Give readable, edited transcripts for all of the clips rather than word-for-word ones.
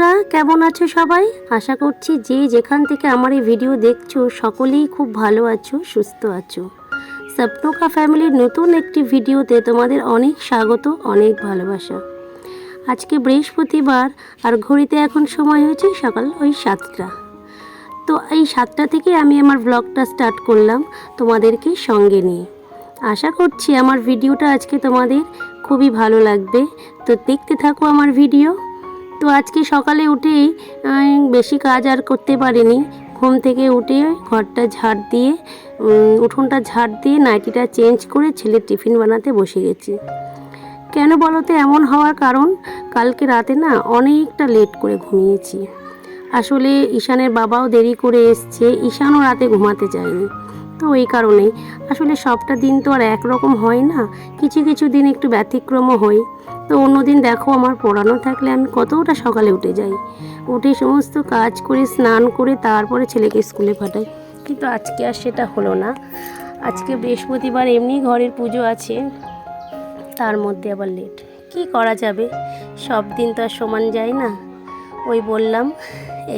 বন্ধুরা কেমন আছো সবাই? আশা করছি যে যেখান থেকে আমার এই ভিডিও দেখছো সকলেই খুব ভালো আছো, সুস্থ আছো। স্বপ্নকা কা ফ্যামিলির নতুন একটি ভিডিওতে তোমাদের অনেক স্বাগত, অনেক ভালোবাসা। আজকে বৃহস্পতিবার আর ঘড়িতে এখন সময় হয়েছে সকাল ওই 7টা। তো এই 7টা থেকে আমি আমার ব্লগটা স্টার্ট করলাম তোমাদেরকে সঙ্গে নিয়ে। আশা করছি আমার ভিডিওটা আজকে তোমাদের খুবই ভালো লাগবে। তো দেখতে থাকো আমার ভিডিও। তো আজকে সকালে উঠেই বেশি কাজ আর করতে পারিনি। ঘুম থেকে উঠে ঘরটা ঝাড় দিয়ে উঠোনটা ঝাড় দিয়ে নাইটিটা চেঞ্জ করে ছেলের টিফিন বানাতে বসে গেছি। কেন বলো তো এমন হওয়ার কারণ, কালকে রাতে না অনেকটা লেট করে ঘুমিয়েছি। আসলে ঈশানের বাবাও দেরি করে এসছে, ঈশানও রাতে ঘুমাতে চায়নি। তো এই কারণেই আসলে সবটা দিন তো আর একরকম হয় না, কিছু কিছু দিন একটু ব্যতিক্রমও হয়। তো অন্যদিন দেখো আমার পড়ানো থাকলে আমি কতটা সকালে উঠে যাই, উঠে সমস্ত কাজ করে স্নান করে তারপরে ছেলেকে স্কুলে পাঠাই। কিন্তু আজকে আর সেটা হলো না। আজকে বৃহস্পতিবার, এমনি ঘরের পুজো আছে, তার মধ্যে আবার লেট। কি করা যাবে, সব দিন তো আর সমান যায় না। ওই বললাম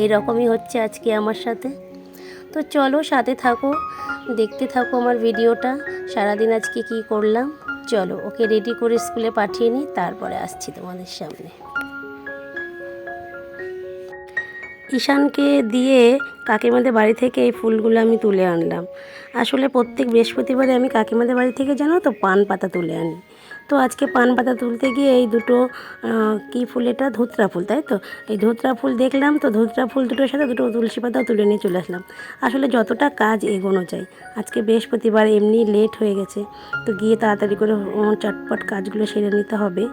এই রকমই হচ্ছে আজকে আমার সাথে। তো চলো সাথে থাকো, দেখতে থাকো আমার ভিডিওটা। সারাদিন আজকে কি করলাম চলো, ওকে রেডি করে স্কুলে পাঠিয়ে নিই, তারপরে আসছি তোমাদের সামনে। ঈশানকে দিয়ে কাকিমাদের বাড়ি থেকে এই ফুলগুলো আমি তুলে আনলাম। আসলে প্রত্যেক বৃহস্পতিবারে আমি কাকিমাদের বাড়ি থেকে জানো তো পান পাতা তুলে আনি। তো আজকে পান পাতা তুলতে গিয়ে এই দুটো কি ফুল, এটা ধুতরা ফুল, তাই তো? এই ধুতরা ফুল দেখলাম, তো ধুতরা ফুল দুটোর সাথে দুটো তুলসী পাতাও তুলে নিয়ে চলে আসলাম। আসলে যতটা কাজ এগোনো যায়, আজকে বৃহস্পতিবার এমনি লেট হয়ে গেছে, তো গিয়ে তাড়াতাড়ি করে চটপট কাজগুলো সেরে নিতে হবে।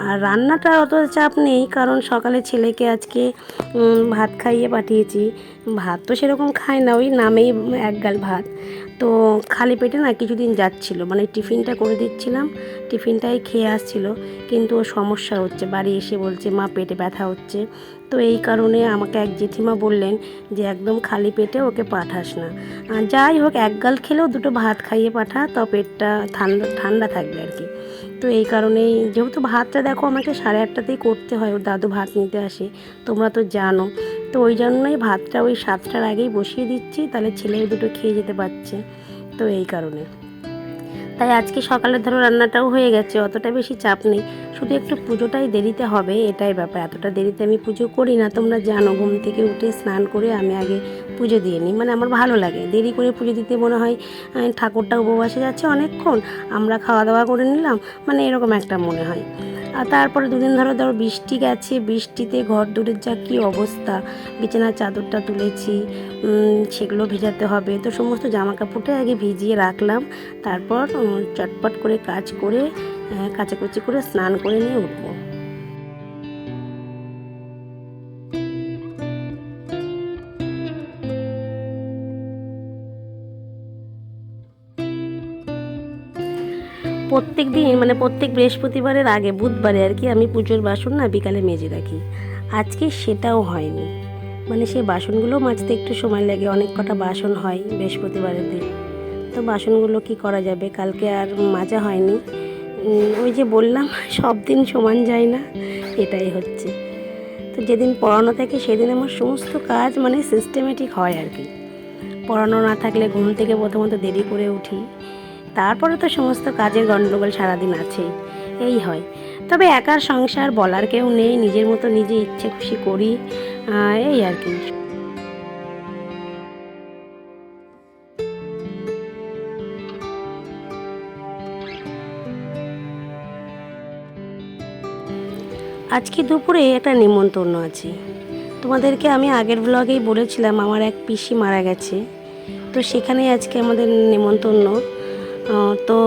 আর রান্নাটা অত চাপ নেই, কারণ সকালে ছেলেকে আজকে ভাত খাইয়ে পাঠিয়েছি। ভাত তো সেরকম খায় না, ওই নামেই এক গাল ভাত। তো খালি পেটে না কিছুদিন যাচ্ছিলো, মানে টিফিনটা করে দিচ্ছিলাম, টিফিনটাই খেয়ে আসছিল। কিন্তু ওর সমস্যা হচ্ছে, বাড়ি এসে বলছে মা পেটে ব্যথা হচ্ছে। তো এই কারণে আমাকে এক জেঠিমা বললেন যে একদম খালি পেটে ওকে পাঠাস না, যাই হোক এক গাল খেলেও দুটো ভাত খাইয়ে পাঠা, তো পেটটা ঠান্ডা ঠান্ডা থাকবে আর কি। তো এই কারণেই, যেহেতু ভাতটা দেখো আমাকে 8:30তেই করতে হয়, ওর দাদু ভাত নিতে আসে, তোমরা তো জানো। তো ওই জন্যই ভাতটা ওই 7টার আগেই বসিয়ে দিচ্ছি, তাহলে ছেলেও দুটো খেয়ে যেতে পারছে। তো এই কারণে তাই আজকে সকালে ধরো রান্নাটাও হয়ে গেছে, অতটা বেশি চাপ নেই। শুধু একটু পুজোটাই দেরিতে হবে, এটাই ব্যাপার। এতটা দেরিতে আমি পুজো করি না, তোমরা জানো। ঘুম থেকে উঠে স্নান করে আমি আগে পুজো দিয়ে নিই, মানে আমার ভালো লাগে দেরি করে পুজো দিতে। মনে হয় ঠাকুরটা উপবাসে যাচ্ছে অনেকক্ষণ, আমরা খাওয়া দাওয়া করে নিলাম, মানে এরকম একটা মনে হয়। আর তারপরে দুদিন ধরো বৃষ্টি গেছে, বৃষ্টিতে ঘর দূরের যা কী অবস্থা। বিছানার চাদরটা তুলেছি, সেগুলো ভেজাতে হবে। তো সমস্ত জামা কাপড়টা আগে ভিজিয়ে রাখলাম, তারপর চটপট করে কাজ করে কাচাকুচি করে স্নান করে নিয়ে উঠবো। প্রত্যেক দিন, মানে প্রত্যেক বৃহস্পতিবারের আগে বুধবারে আর কি, আমি পুজোর বাসন না বিকালে মেজে রাখি। আজকে সেটাও হয়নি, মানে সেই বাসনগুলো মাজতে একটু সময় লাগে, অনেক কটা বাসন হয় বৃহস্পতিবারের দিন। তো বাসনগুলো কি করা যাবে, কালকে আর মাজা হয়নি। ওই যে বললাম সব দিন সমান যায় না, এটাই হচ্ছে। তো যেদিন পড়ানো থাকে সেদিন আমার সমস্ত কাজ মানে সিস্টেমেটিক হয় আর কি। পড়ানো না থাকলে ঘুম থেকে প্রথমত দেরি করে উঠি, তারপরে তো সমস্ত কাজের গণ্ডগোল সারাদিন আছেই, এই হয়। তবে একার সংসার, বলার কেউ নেই, নিজের মতো নিজে ইচ্ছে খুশি করি, এই আর কি। আজকে দুপুরে একটা নিমন্ত্রণ আছে। তোমাদেরকে আমি আগের ব্লগেই বলেছিলাম আমার এক পিসি মারা গেছে, তো সেখানে আজকে আমাদের নিমন্ত্রণ। তো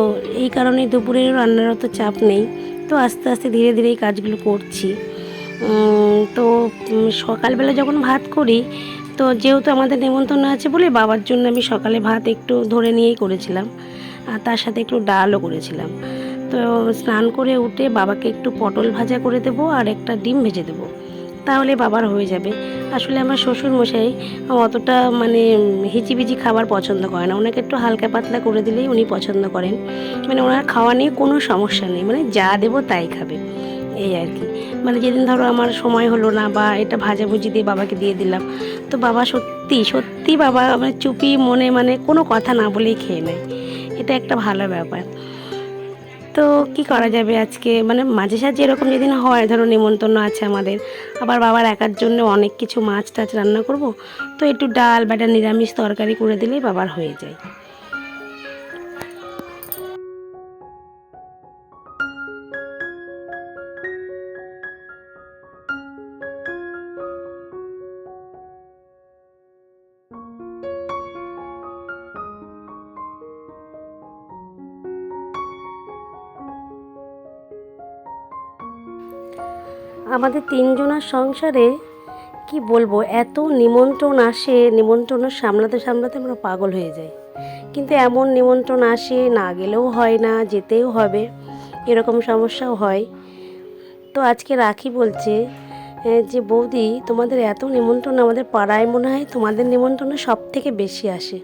এই কারণে দুপুরের রান্নার অত চাপ নেই, তো আস্তে আস্তে ধীরে ধীরে এই কাজগুলো করছি। তো সকালবেলা যখন ভাত করি, তো যেহেতু আমাদের নিমন্ত্রণ আছে বলে বাবার জন্য আমি সকালে ভাত একটু ধরে নিয়েই করেছিলাম, আর তার সাথে একটু ডালও করেছিলাম। তো স্নান করে উঠে বাবাকে একটু পটল ভাজা করে দেবো আর একটা ডিম ভেজে দেবো, তাহলে বাবার হয়ে যাবে। আসলে আমার শ্বশুরমশাই অতটা মানে হিচিবিচি খাবার পছন্দ করে না, ওনাকে একটু হালকা পাতলা করে দিলেই উনি পছন্দ করেন। মানে ওনার খাওয়া নিয়ে কোনো সমস্যা নেই, মানে যা দেবো তাই খাবে, এই আর কি। মানে যেদিন ধরো আমার সময় হলো না বা এটা ভাজাভুজি দিয়ে বাবাকে দিয়ে দিলাম, তো বাবা সত্যি সত্যি বাবা মানে চুপি মনে মানে কোনো কথা না বলেই খেয়ে নেয়। এটা একটা ভালো ব্যাপার। তো কি করা যাবে, আজকে মানে মাঝে সাঝে এরকম যেদিন হয় ধরো নিমন্ত্রণ আছে আমাদের, আবার বাবার একার জন্য অনেক কিছু মাছ টাছ রান্না করব, তো একটু ডাল বা একটা নিরামিষ তরকারি করে দিলেই বাবার হয়ে যায়। আমাদের তিনজনের সংসারে কি বলবো, এত নিমন্ত্রণ আসে, নিমন্ত্রণ সামলাতে সামলাতে আমরা পাগল হয়ে যাই। কিন্তু এমন নিমন্ত্রণ আসে, না গেলেও হয় না, যেতেও হবে, এরকম সমস্যাও হয়। তো আজকে রাখি বলছে যে বৌদি তোমাদের এত নিমন্ত্রণ, আমাদের পাড়ায় মনে হয় তোমাদের নিমন্ত্রণ সব থেকে বেশি আসে।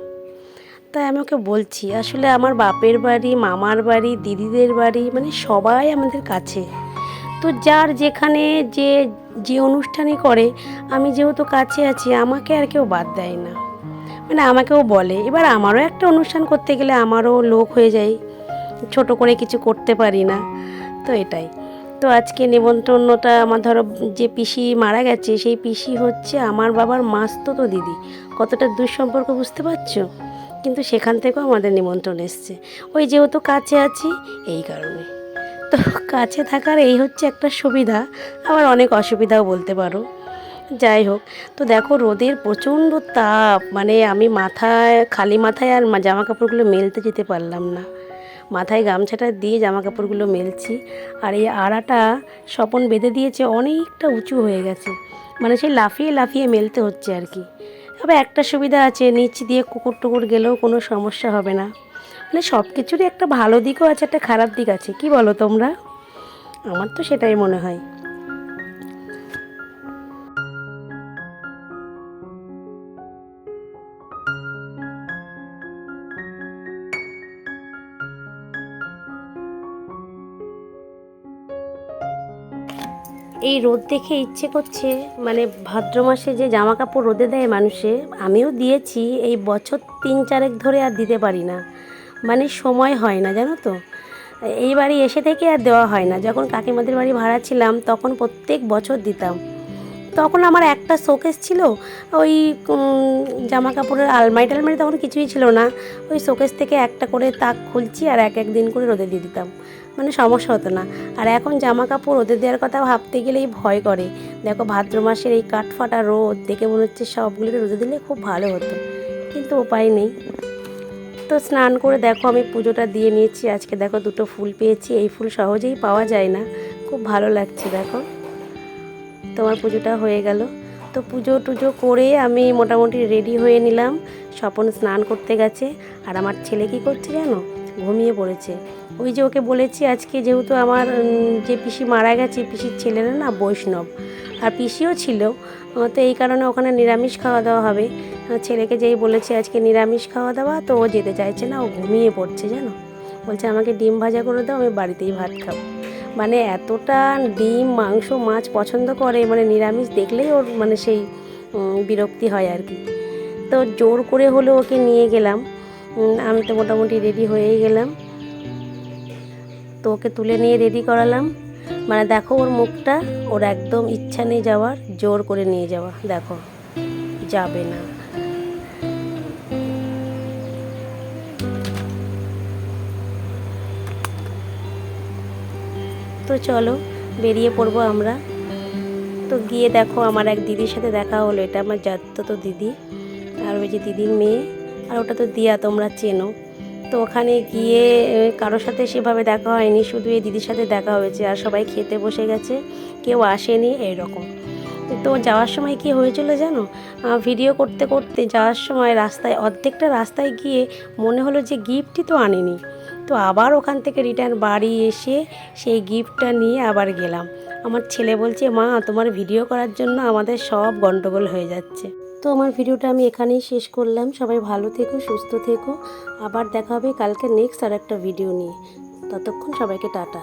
তাই আমি ওকে বলছি আসলে আমার বাপের বাড়ি, মামার বাড়ি, দিদিদের বাড়ি মানে সবাই আমাদের কাছে। তো যার যেখানে যে যে অনুষ্ঠানই করে, আমি যেহেতু কাছে আছি আমাকে আর কেউ বাদ দেয় না, মানে আমাকেও বলে। এবার আমারও একটা অনুষ্ঠান করতে গেলে আমারও লোক হয়ে যায়, ছোট করে কিছু করতে পারি না, তো এটাই। তো আজকে নেমন্তন্নটা আমার ধরো যে পিসি মারা গেছে, সেই পিসি হচ্ছে আমার বাবার মাস্তুতো দিদি। কতটা দুঃসম্পর্ক বুঝতে পারছো? কিন্তু সেখান থেকেও আমাদের নিমন্ত্রণ এসছে, ওই যেহেতু কাছে আছি এই কারণে। তো কাছে থাকার এই হচ্ছে একটা সুবিধা, আবার অনেক অসুবিধাও বলতে পারো। যাই হোক, তো দেখো রোদের প্রচণ্ড তাপ, মানে আমি মাথায় খালি মাথায় আর জামা কাপড়গুলো মেলতে যেতে পারলাম না। মাথায় গামছাটা দিয়ে জামা কাপড়গুলো মেলছি, আর এই আড়াটা স্বপন বেঁধে দিয়েছে, অনেকটা উঁচু হয়ে গেছে, মানে সেই লাফিয়ে লাফিয়ে মেলতে হচ্ছে আর কি। তবে একটা সুবিধা আছে, নিচ দিয়ে কুকুর টুকুর গেলেও কোনো সমস্যা হবে না। মানে সব কিছুরই একটা ভালো দিকও আছে, একটা খারাপ দিক আছে, কি বলো তোমরা? আমার তো সেটাই মনে হয়। এই রোদ দেখে ইচ্ছে করছে, মানে ভাদ্র মাসে যে জামা কাপড় রোদে দেয় মানুষে, আমিও দিয়েছি, এই বছর 3-4 ধরে আর দিতে পারি না, মানে সময় হয় না জানো তো। এই বাড়ি এসে থেকে আর দেওয়া হয় না, যখন কাকিমাদের বাড়ি ভাড়া ছিলাম তখন প্রত্যেক বছর দিতাম। তখন আমার একটা শোকেস ছিল, ওই জামা কাপড়ের আলমারি টালমারি তখন কিছুই ছিল না, ওই শোকেস থেকে একটা করে তাক খুলছি আর এক এক দিন করে রোদে দিয়ে দিতাম, মানে সমস্যা হতো না। আর এখন জামা কাপড় রোদে দেওয়ার কথা ভাবতে গেলেই ভয় করে। দেখো ভাদ্র মাসের এই কাঠফাটা রোদ দেখে মনে হচ্ছে সবগুলোকে রোদে দিলে খুব ভালো হতো, কিন্তু উপায় নেই। তো স্নান করে দেখো আমি পুজোটা দিয়ে নিয়েছি। আজকে দেখো দুটো ফুল পেয়েছি, এই ফুল সহজেই পাওয়া যায় না, খুব ভালো লাগছে। দেখো তোমার পুজোটা হয়ে গেল। তো পুজো টুজো করে আমি মোটামুটি রেডি হয়ে নিলাম। স্বপন স্নান করতে গেছে, আর আমার ছেলে কী করছে জানো, ঘুমিয়ে পড়েছে। ওই যে ওকে বলেছি আজকে যেহেতু আমার যে পিসি মারা গেছে, পিসির ছেলেরা না বৈষ্ণব, আর পিসিও ছিল, তো এই কারণে ওখানে নিরামিষ খাওয়া দাওয়া হবে। ছেলেকে যেই বলেছি আজকে নিরামিষ খাওয়া দাওয়া, তো ও যেতে চাইছে না, ও ঘুমিয়ে পড়ছে জানো। বলছে আমাকে ডিম ভাজা করে দাও, আমি বাড়িতেই ভাত খাবো। মানে এতটা ডিম মাংস মাছ পছন্দ করে, মানে নিরামিষ দেখলেই ওর মানে সেই বিরক্তি হয় আর কি। তো জোর করে হলেও ওকে নিয়ে গেলাম। আমি তো মোটামুটি রেডি হয়েই গেলাম, তো ওকে তুলে নিয়ে রেডি করালাম। মানে দেখো ওর মুখটা, ওর একদম ইচ্ছা নেই যাওয়ার, জোর করে নিয়ে যাওয়া, দেখো যাবে না। তো চলো বেরিয়ে পড়বো আমরা। তো গিয়ে দেখো আমার এক দিদির সাথে দেখা হলো, এটা আমার তো দিদি, আর ওই যে দিদির মেয়ে, আর ওটা তো দিয়া, তোমরা চেনো। তো ওখানে গিয়ে কারোর সাথে সেভাবে দেখা হয়নি, শুধু এই দিদির সাথে দেখা হয়েছে, আর সবাই খেতে বসে গেছে, কেউ আসেনি এইরকম। তো যাওয়ার সময় কি হয়েছিল জানো, ভিডিও করতে করতে যাওয়ার সময় রাস্তায় অর্ধেকটা রাস্তায় গিয়ে মনে হলো যে গিফটই তো আনিনি। তো আবার ওখান থেকে রিটার্ন বাড়ি এসে সেই গিফটটা নিয়ে আবার গেলাম। আমার ছেলে বলছে মা তোমার ভিডিও করার জন্য আমাদের সব গন্ডগোল হয়ে যাচ্ছে। তো আমার ভিডিওটা আমি এখানেই শেষ করলাম। সবাই ভালো থেকো, সুস্থ থেকো, আবার দেখা হবে কালকে নেক্সট আর একটা ভিডিও নিয়ে। ততক্ষণ সবাইকে টাটা।